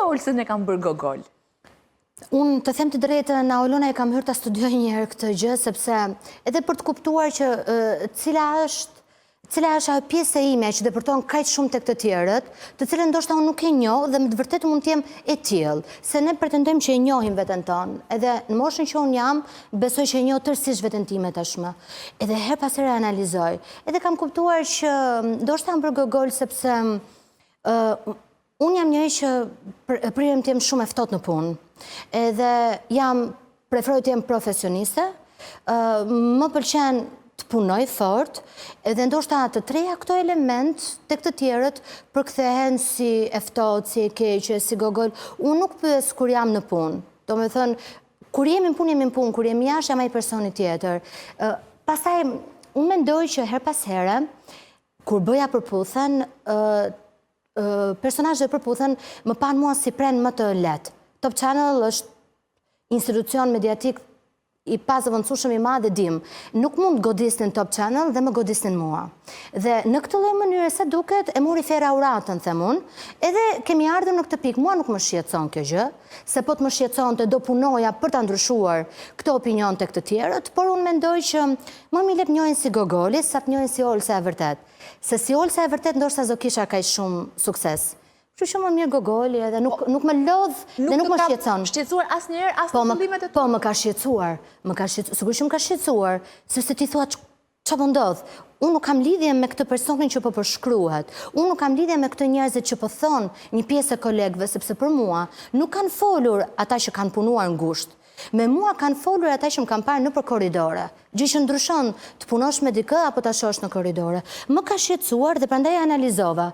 Olsen e kam bërë gogol? Unë të them të drejtën, Olona e kam hyrë ta studioj një herë këtë gjë, sepse edhe për të kuptuar që cila është ajo pjesë e ime që depërton kaq shumë tek të tjerët, të cilën ndoshta unë nuk e njoh dhe më të vërtetë mund të jem e tillë, se ne pretendojmë që e njohim veten tonë. Edhe në moshën që unë jam, besoj që e njoh tërësisht veten time tashmë. Edhe her pas here analizoj. Edhe kam kuptuar që ndoshta më bër gogol sepse unë jam njëri që prirem të jem shumë e ftohtë në punë. Edhe preferoj të jem profesioniste, më pëlqen të punoj fort, edhe ndoshta të treja këto element tek të tjerët përkthehen si e ftohtë, si e keqe, si gogol. Unë nuk pyes kur jam në punë. Domethënë, kur jemi në punë, kur jemi jashtë, jam ai personi tjetër. Pastaj, unë mendoj që her pas here, kur bëja përputhen, personazhet përputhen më pan mua si pren më të lehtë. Top Channel është institucion mediatik i pazëvendësueshëm i madh, dim. Nuk mund godisnin Top Channel dhe më godisnin mua. Dhe në këtë lloj mënyre sa duket e mori fera uratën, them unë, edhe kemi ardhur në këtë pikë. Mua nuk më shqetëson kjo gjë, se po të më shqetësonte do punoja për ta ndryshuar këtë opinion tek të tjerët, por unë mendoj që më mi lep njohin si gogoli, sa të njohin si Olsa e vërtet. Se si Olsa e vërtet ndoshta do kisha kaq shumë sukses. Kështu që më mirë gogoli edhe nuk më lodh dhe nuk më shqetëson. Shqetësuar asnjëherë as në fillimet e tu? Po, më ka shqetësuar. Sigurisht më ka shqetësuar, sepse ti thua çfarë po ndodh. Unë nuk kam lidhje me këtë personin që po përshkruhet. Unë nuk kam lidhje me këtë njerëzit që po thon një pjesë e kolegëve, sepse për mua nuk kanë folur ata që kanë punuar ngushtë. Me mua kanë folur ata që më kanë parë nëpër korridore. Gjë që ndryshon të punosh me dikë apo ta shohësh në korridore. Më ka shqetësuar dhe prandaj analizova.